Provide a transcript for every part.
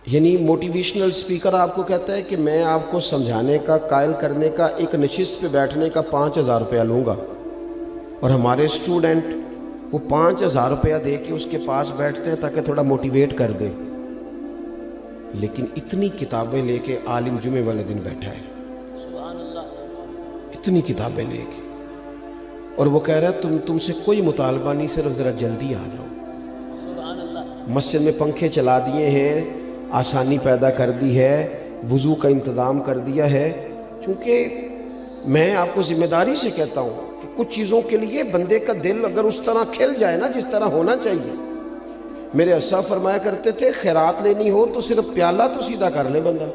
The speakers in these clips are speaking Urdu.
یعنی موٹیویشنل سپیکر آپ کو کہتا ہے کہ میں آپ کو سمجھانے کا، قائل کرنے کا، ایک نشست پہ بیٹھنے کا 5,000 روپیہ لوں گا، اور ہمارے اسٹوڈنٹ وہ 5,000 روپیہ دے کے اس کے پاس بیٹھتے ہیں تاکہ تھوڑا موٹیویٹ کر دے، لیکن اتنی کتابیں لے کے عالم جمعے والے دن بیٹھا ہے، اتنی کتابیں لے کے، اور وہ کہہ رہا ہے تم سے کوئی مطالبہ نہیں، صرف ذرا جلدی آ جاؤ۔ مسجد میں پنکھے چلا دیے ہیں، آسانی پیدا کر دی ہے، وضو کا انتظام کر دیا ہے، چونکہ میں آپ کو ذمہ داری سے کہتا ہوں کہ کچھ چیزوں کے لیے بندے کا دل اگر اس طرح کھل جائے نا جس طرح ہونا چاہیے۔ میرے اسا فرمایا کرتے تھے خیرات لینی ہو تو صرف پیالہ تو سیدھا کر لے بندہ،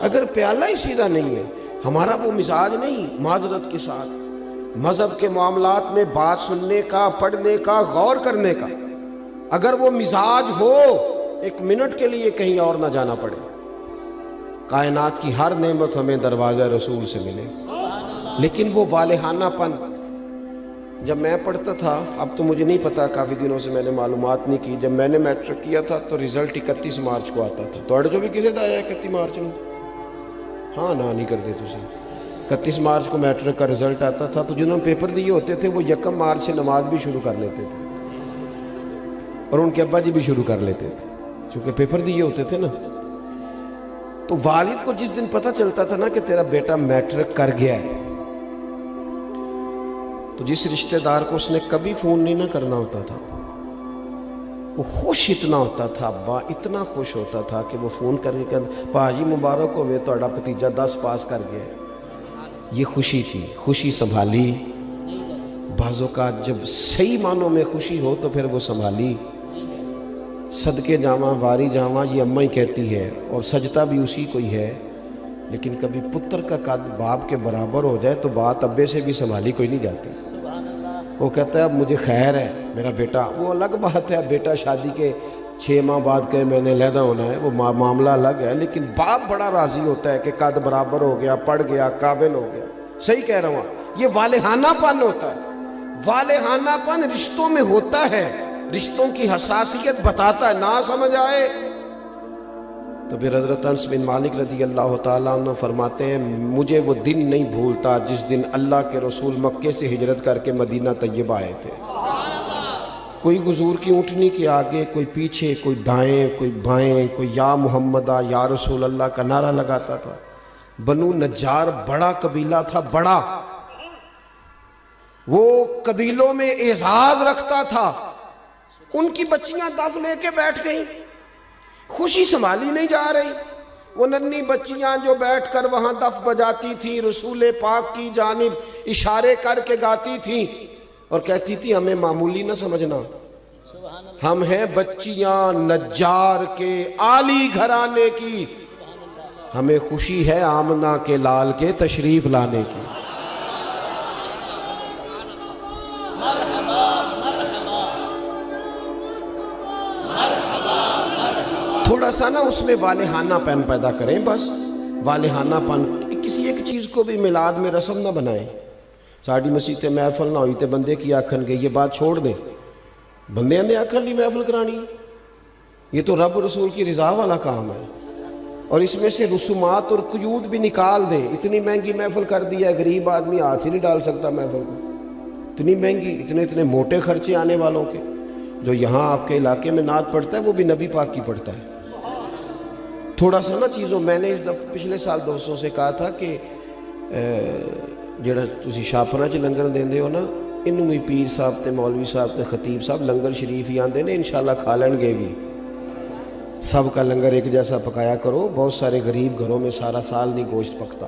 اگر پیالہ ہی سیدھا نہیں ہے، ہمارا وہ مزاج نہیں، معذرت کے ساتھ مذہب کے معاملات میں بات سننے کا، پڑھنے کا، غور کرنے کا، اگر وہ مزاج ہو ایک منٹ کے لیے کہیں اور نہ جانا پڑے، کائنات کی ہر نعمت ہمیں دروازہ رسول سے ملے۔ لیکن وہ والہانہ پن، جب میں پڑھتا تھا، اب تو مجھے نہیں پتا، کافی دنوں سے میں نے معلومات نہیں کی، جب میں نے میٹرک کیا تھا تو رزلٹ 31 مارچ کو آتا تھا، تو جو بھی کسی دا آیا 31 مارچ میں، ہاں نہ نہیں کرتے تسی، 31 مارچ کو میٹرک کا رزلٹ آتا تھا، تو جنہوں نے پیپر دیے ہوتے تھے وہ 1 مارچ سے نماز بھی شروع کر لیتے تھے، اور ان کے ابا جی بھی شروع کر لیتے تھے، چونکہ پیپر دیے ہوتے تھے نا۔ تو والد کو جس دن پتہ چلتا تھا نا کہ تیرا بیٹا میٹرک کر گیا ہے، تو جس رشتہ دار کو اس نے کبھی فون نہیں نہ کرنا ہوتا تھا، وہ خوش اتنا ہوتا تھا، ابا اتنا خوش ہوتا تھا کہ وہ فون کر کے کہتا پاجی مبارک ہوئے تہاڈا بھتیجا 10 پاس کر گیا ہے۔ یہ خوشی تھی، خوشی سنبھالی، بعض اوقات جب صحیح معنوں میں خوشی ہو تو پھر وہ سنبھالی، صدقے جاواں واری جاواں یہ اماں ہی کہتی ہے، اور سجدہ بھی اسی کو ہی ہے، لیکن کبھی پتر کا قد باپ کے برابر ہو جائے تو بات ابے سے بھی سنبھالی کوئی نہیں جاتی۔ وہ کہتا ہے اب مجھے خیر ہے میرا بیٹا، وہ الگ بات ہے، بیٹا شادی کے 6 ماہ بعد کہ میں نے علیحدہ ہونا ہے، وہ معاملہ الگ ہے، لیکن باپ بڑا راضی ہوتا ہے کہ قد برابر ہو گیا، پڑھ گیا، قابل ہو گیا۔ صحیح کہہ رہا ہوں، یہ والہانہ پن ہوتا ہے، والہانہ پن رشتوں میں ہوتا ہے، رشتوں کی حساسیت بتاتا ہے، نہ سمجھ آئے تو پھر حضرت انس بن مالک رضی اللہ تعالیٰ عنہ فرماتے ہیں مجھے وہ دن نہیں بھولتا جس دن اللہ کے رسول مکے سے ہجرت کر کے مدینہ طیبہ آئے تھے۔ کوئی حضور کی اونٹنی کے آگے، کوئی پیچھے، کوئی دائیں، کوئی بائیں، کوئی یا محمدہ یا رسول اللہ کا نعرہ لگاتا تھا۔ بنو نجار بڑا قبیلہ تھا، بڑا، وہ قبیلوں میں اعزاز رکھتا تھا، ان کی بچیاں دف لے کے بیٹھ گئیں، خوشی سنبھالی نہیں جا رہی، وہ ننھی بچیاں جو بیٹھ کر وہاں دف بجاتی تھیں، رسول پاک کی جانب اشارے کر کے گاتی تھیں اور کہتی تھی ہمیں معمولی نہ سمجھنا، ہم ہیں بچیاں نجار کے عالی گھرانے کی، ہمیں خوشی ہے آمنہ کے لال کے تشریف لانے کی۔ تھوڑا سا نا اس میں والہانہ پن پیدا کریں، بس والہانہ پن، کسی ایک چیز کو بھی میلاد میں رسم نہ بنائیں۔ ساڑی مسیح تے محفل نہ ہوئی تے بندے کی آکھن گے، یہ بات چھوڑ دیں، بندے نے آکھن لی محفل کرانی، یہ تو رب رسول کی رضا والا کام ہے، اور اس میں سے رسومات اور قیود بھی نکال دیں۔ اتنی مہنگی محفل کر دیا ہے، غریب آدمی ہاتھ ہی نہیں ڈال سکتا محفل کو، اتنی مہنگی، اتنے موٹے خرچے آنے والوں کے۔ جو یہاں آپ کے علاقے میں نعت پڑھتا ہے وہ بھی نبی پاک کی پڑھتا ہے۔ تھوڑا سا نا چیزوں، میں نے اس دفعہ پچھلے سال دوستوں سے کہا تھا کہ جڑا تسی شاپنا چ لنگر دیندے ہو نا، انہوں بھی پیر صاحب تے مولوی صاحب تے خطیب صاحب لنگر شریف ہی آندے نے، انشاءاللہ کھا لیں گے بھی، سب کا لنگر ایک جیسا پکایا کرو، بہت سارے غریب گھروں میں سارا سال نہیں گوشت پکتا،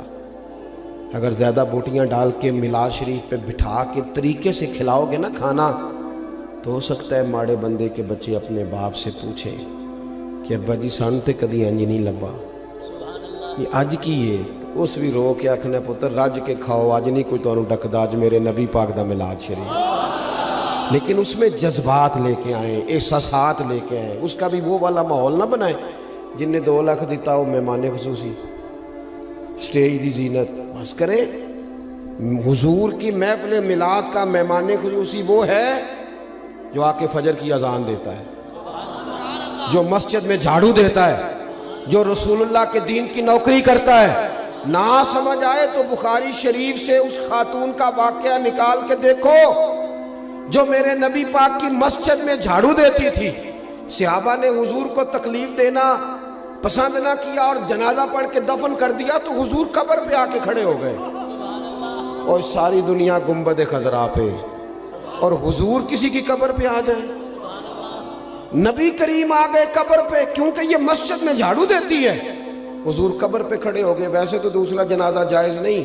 اگر زیادہ بوٹیاں ڈال کے میلاد شریف پہ بٹھا کے طریقے سے کھلاؤ گے نا کھانا، تو ہو سکتا ہے ماڑے بندے کے بچے اپنے باپ سے پوچھیں کہ ابا جی سان تے کدی انج نہیں لبا، یہ اج کی ہے، اس بھی رو کے آکھنا پتر رج کے کھاؤ، اج نہیں کوئی تانوں ڈکدا، اج میرے نبی پاک دا میلاد شریف، لیکن اس میں جذبات لے کے آئیں، احساسات لے کے آئیں، اس کا بھی وہ والا ماحول نہ بنائیں جن نے 2 لاکھ دیتا ہو مہمان خصوصی، سٹیج دی زینت بس کریں۔ حضور کی محفل میلاد کا مہمان خصوصی وہ ہے جو آ کے فجر کی اذان دیتا ہے، جو مسجد میں جھاڑو دیتا ہے، جو رسول اللہ کے دین کی نوکری کرتا ہے، نہ سمجھ آئے تو بخاری شریف سے اس خاتون کا واقعہ نکال کے دیکھو جو میرے نبی پاک کی مسجد میں جھاڑو دیتی تھی۔ صحابہ نے حضور کو تکلیف دینا پسند نہ کیا اور جنازہ پڑھ کے دفن کر دیا تو حضور قبر پہ آ کے کھڑے ہو گئے، اور ساری دنیا گنبد خضرا پہ، اور حضور کسی کی قبر پہ آ جائے۔ نبی کریم آ گئے قبر پہ کیونکہ یہ مسجد میں جھاڑو دیتی ہے، حضور قبر پہ کھڑے ہو گئے۔ ویسے تو دوسرا جنازہ جائز نہیں،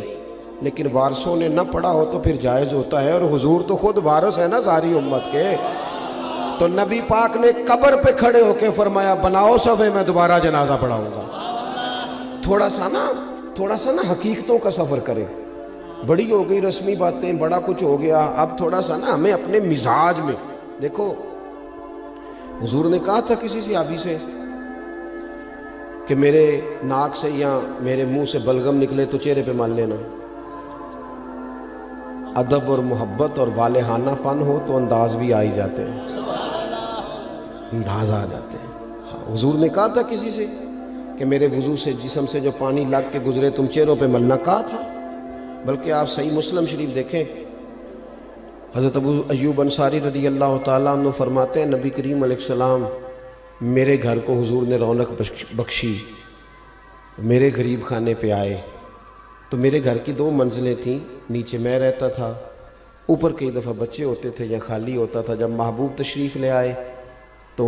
لیکن وارثوں نے نہ پڑھا ہو تو پھر جائز ہوتا ہے، اور حضور تو خود وارث ہے نا ساری امت کے۔ تو نبی پاک نے قبر پہ کھڑے ہو کے فرمایا بناؤ صفے، میں دوبارہ جنازہ پڑھاؤں گا۔ تھوڑا سا نا حقیقتوں کا سفر کریں۔ بڑی ہو گئی رسمی باتیں، بڑا کچھ ہو گیا، اب تھوڑا سا نا ہمیں اپنے مزاج میں دیکھو۔ حضور نے کہا تھا کسی صحابی سے کہ میرے ناک سے یا میرے منہ سے بلغم نکلے تو چہرے پہ مال لینا۔ ادب اور محبت اور والہانہ پن ہو تو انداز بھی آ ہی جاتے ہیں، انداز آ جاتے ہیں۔ حضور نے کہا تھا کسی سے کہ میرے وضو سے جسم سے جو پانی لگ کے گزرے تم چہروں پہ ملنا، کہا تھا۔ بلکہ آپ صحیح مسلم شریف دیکھیں، حضرت ابو ایوب انصاری رضی اللہ تعالیٰ عنہ فرماتے ہیں نبی کریم علیہ السلام میرے گھر کو حضور نے رونق بخشی، میرے غریب خانے پہ آئے تو میرے گھر کی 2 منزلیں تھیں، نیچے میں رہتا تھا، اوپر کئی دفعہ بچے ہوتے تھے یا خالی ہوتا تھا۔ جب محبوب تشریف لے آئے تو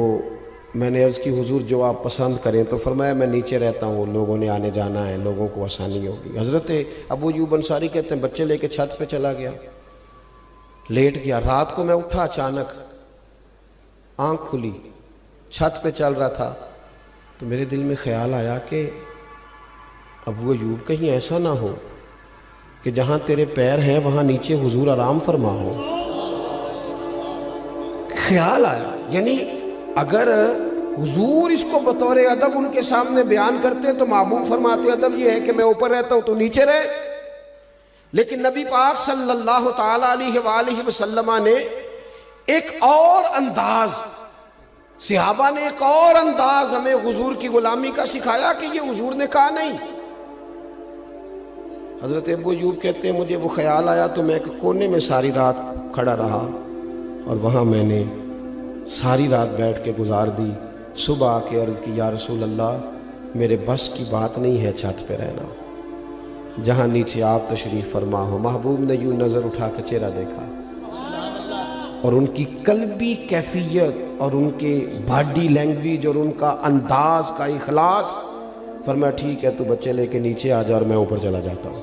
میں نے عرض کی حضور جو آپ پسند کریں، تو فرمایا میں نیچے رہتا ہوں، لوگوں نے آنے جانا ہے، لوگوں کو آسانی ہوگی۔ حضرت ابو ایوب انصاری کہتے ہیں بچے لے کے چھت پہ چلا گیا، لیٹ گیا۔ رات کو میں اٹھا، اچانک آنکھ کھلی، چھت پہ چل رہا تھا تو میرے دل میں خیال آیا کہ ابو ایوب کہیں ایسا نہ ہو کہ جہاں تیرے پیر ہیں وہاں نیچے حضور آرام فرما ہو۔ خیال آیا، یعنی اگر حضور اس کو بطور ادب ان کے سامنے بیان کرتے تو محبوب فرماتے ادب یہ ہے کہ میں اوپر رہتا ہوں تو نیچے رہے، لیکن نبی پاک صلی اللہ تعالیٰ علیہ وآلہ وسلم نے ایک اور انداز، صحابہ نے ایک اور انداز ہمیں حضور کی غلامی کا سکھایا کہ یہ حضور نے کہا نہیں۔ حضرت ابو ایوب کہتے ہیں مجھے وہ خیال آیا تو میں ایک کونے میں ساری رات کھڑا رہا، اور وہاں میں نے ساری رات بیٹھ کے گزار دی۔ صبح آ کے عرض کی یا رسول اللہ میرے بس کی بات نہیں ہے چھت پہ رہنا، جہاں نیچے آپ تشریف فرما ہو۔ محبوب نے یوں نظر اٹھا کے چہرہ دیکھا اور ان کی قلبی کیفیت اور ان کے باڈی لینگویج اور ان کا انداز کا اخلاص، فرمایا ٹھیک ہے تو بچے لے کے نیچے آ جا اور میں اوپر چلا جاتا ہوں۔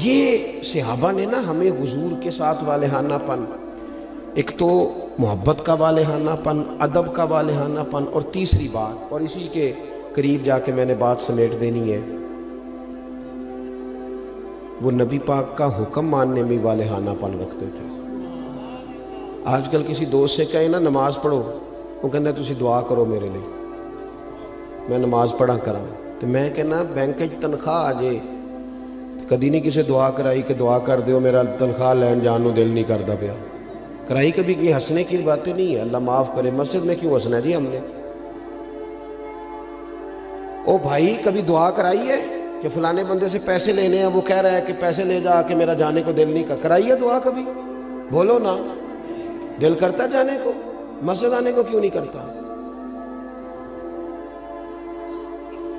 یہ صحابہ نے نا ہمیں حضور کے ساتھ والہانہ پن، ایک تو محبت کا والہانہ پن، ادب کا والہانہ پن، اور تیسری بات، اور اسی کے قریب جا کے میں نے بات سمیٹ دینی ہے، وہ نبی پاک کا حکم ماننے میں والہانہ پن رکھتے تھے۔ آج کل کسی دوست سے کہے نا نماز پڑھو، وہ کہنا تسی دعا کرو میرے لیے، میں نماز پڑھا کراں، تو میں کہنا بینک تنخواہ آ جائے، کدی نہیں کسی دعا کرائی کہ دعا کر دیو میرا تنخواہ لین جان نو دل نہیں کرتا پیا، کرائی کبھی کی ہنسنے کی باتیں نہیں ہے، اللہ معاف کرے۔ مسجد میں کیوں ہنسنا جی ہم نے؟ او بھائی کبھی دعا کرائی ہے کہ فلانے بندے سے پیسے لینے ہیں، وہ کہہ رہا ہے کہ پیسے لے جا کہ میرا جانے کو دل نہیں کر، کرائی ہے دعا کبھی؟ بولو نا، دل کرتا جانے کو، مسجد آنے کو کیوں نہیں کرتا؟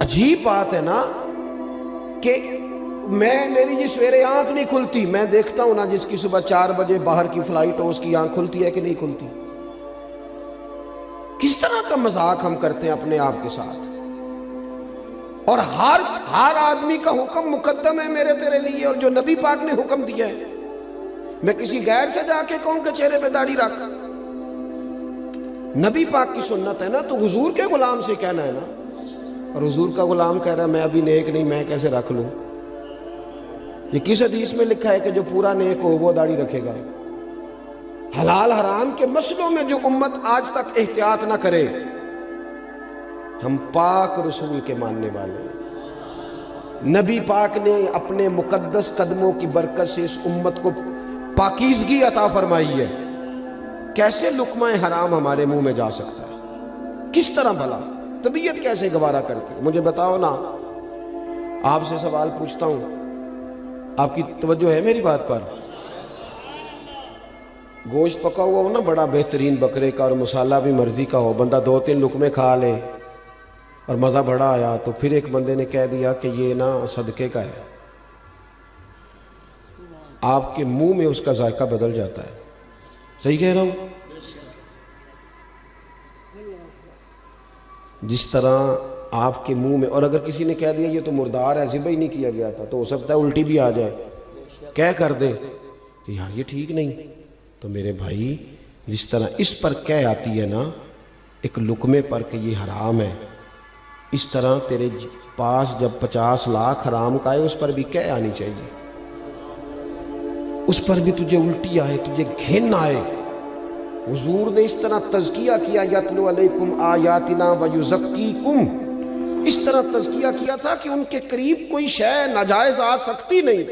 عجیب بات ہے نا کہ میری جی سویرے آنکھ نہیں کھلتی، میں دیکھتا ہوں نا جس کی صبح 4 بجے باہر کی فلائٹ ہو اس کی آنکھ کھلتی ہے کہ نہیں کھلتی؟ کس طرح کا مذاق ہم کرتے ہیں اپنے آپ کے ساتھ، اور ہر آدمی کا حکم مقدم ہے میرے تیرے لیے، اور جو نبی پاک نے حکم دیا ہے میں کسی غیر سے جا کے کہوں کہ چہرے پہ داڑھی رکھ، نبی پاک کی سنت ہے نا، تو حضور کے غلام سے کہنا ہے نا، اور حضور کا غلام کہہ رہا ہے میں ابھی نیک نہیں، میں کیسے رکھ لوں؟ یہ کس حدیث میں لکھا ہے کہ جو پورا نیک ہو وہ داڑھی رکھے گا؟ حلال حرام کے مسئلوں میں جو امت آج تک احتیاط نہ کرے، ہم پاک رسول کے ماننے والے ہیں۔ نبی پاک نے اپنے مقدس قدموں کی برکت سے اس امت کو پاکیزگی عطا فرمائی ہے، کیسے لقمہ حرام ہمارے منہ میں جا سکتا ہے؟ کس طرح بھلا؟ طبیعت کیسے گوارا کرتی ہے؟ مجھے بتاؤ نا، آپ سے سوال پوچھتا ہوں، آپ کی توجہ ہے میری بات پر؟ گوشت پکا ہوا ہو نا بڑا بہترین بکرے کا، اور مسالہ بھی مرضی کا ہو، بندہ 2-3 لقمے کھا لے اور مزہ بڑا آیا، تو پھر ایک بندے نے کہہ دیا کہ یہ نا صدقے کا ہے، آپ کے منہ میں اس کا ذائقہ بدل جاتا ہے۔ صحیح کہہ رہا ہوں؟ جس طرح آپ کے منہ میں، اور اگر کسی نے کہہ دیا یہ تو مردار ہے، ذبح ہی نہیں کیا گیا تھا، تو ہو سکتا ہے الٹی بھی آ جائے، کہہ کر دے کہ یار یہ ٹھیک نہیں۔ تو میرے بھائی، جس طرح اس پر کہہ آتی ہے نا ایک لقمے پر کہ یہ حرام ہے، اس طرح تیرے پاس جب 50 لاکھ حرام کا آئے اس پر بھی کہہ آنی چاہیے، اس پر بھی تجھے الٹی آئے، تجھے گھن آئے۔ حضور نے اس طرح تزکیہ کیا، یتلو علیکم آیاتنا ویزکیکم، اس طرح تزکیہ کیا تھا کہ ان کے قریب کوئی شے ناجائز آ سکتی نہیں،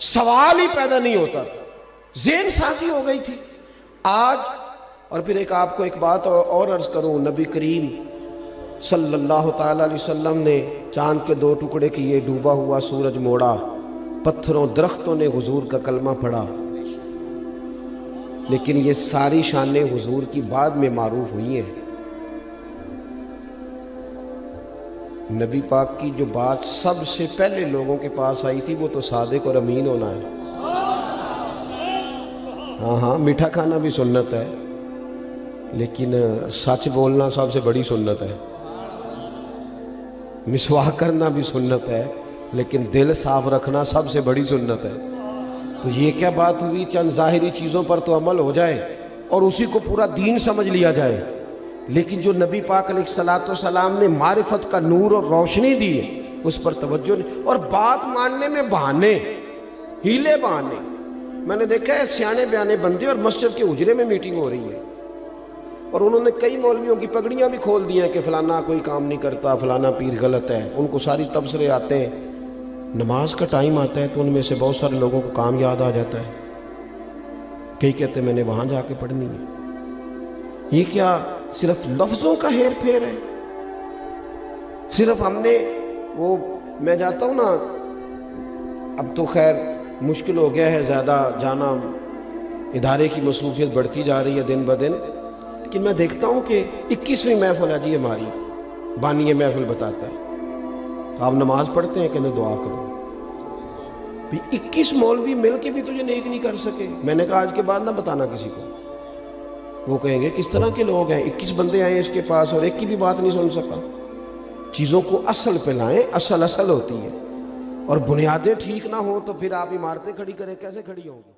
سوال ہی پیدا نہیں ہوتا تھا، ذہن سازی ہو گئی تھی۔ آج اور پھر آپ کو ایک بات اور عرض کروں، نبی کریم صلی اللہ تعالیٰ علیہ وسلم نے چاند کے 2 ٹکڑے کیے، ڈوبا ہوا سورج موڑا، پتھروں درختوں نے حضور کا کلمہ پڑھا، لیکن یہ ساری شانیں حضور کی بعد میں معروف ہوئی ہیں۔ نبی پاک کی جو بات سب سے پہلے لوگوں کے پاس آئی تھی وہ تو صادق اور امین ہونا ہے۔ ہاں میٹھا کھانا بھی سنت ہے، لیکن سچ بولنا سب سے بڑی سنت ہے۔ مسواک کرنا بھی سنت ہے، لیکن دل صاف رکھنا سب سے بڑی سنت ہے۔ تو یہ کیا بات ہوئی؟ چند ظاہری چیزوں پر تو عمل ہو جائے اور اسی کو پورا دین سمجھ لیا جائے، لیکن جو نبی پاک علیہ الصلوۃ والسلام نے معرفت کا نور اور روشنی دی ہے اس پر توجہ نہیں، اور بات ماننے میں بہانے، ہیلے بہانے۔ میں نے دیکھا ہے سیانے بیانے بندے اور مسجد کے حجرے میں میٹنگ ہو رہی ہے، اور انہوں نے کئی مولویوں کی پگڑیاں بھی کھول دی ہیں کہ فلانا کوئی کام نہیں کرتا، فلانا پیر غلط ہے، ان کو ساری تبصرے آتے ہیں۔ نماز کا ٹائم آتا ہے تو ان میں سے بہت سارے لوگوں کو کام یاد آ جاتا ہے، کئی کہتے ہیں میں نے وہاں جا کے پڑھنی ہے۔ یہ کیا صرف لفظوں کا ہیر پھیر ہے؟ صرف ہم نے وہ، میں جاتا ہوں نا، اب تو خیر مشکل ہو گیا ہے زیادہ جانا، ادارے کی مصروفیت بڑھتی جا رہی ہے دن بدن، لیکن میں دیکھتا ہوں کہ 21ویں محفل ہے جی ہماری، بانی یہ محفل بتاتا ہے آپ نماز پڑھتے ہیں کہ نہ دعا کرو، 21 مولوی مل کے بھی تجھے نیک نہیں کر سکے۔ میں نے کہا آج کے بعد نہ بتانا کسی کو، وہ کہیں گے کس طرح کے لوگ ہیں، 21 بندے آئے اس کے پاس اور ایک کی بھی بات نہیں سن سکا۔ چیزوں کو اصل پہ لائیں، اصل ہوتی ہے، اور بنیادیں ٹھیک نہ ہوں تو پھر آپ عمارتیں کھڑی کریں، کیسے کھڑی ہوں گی؟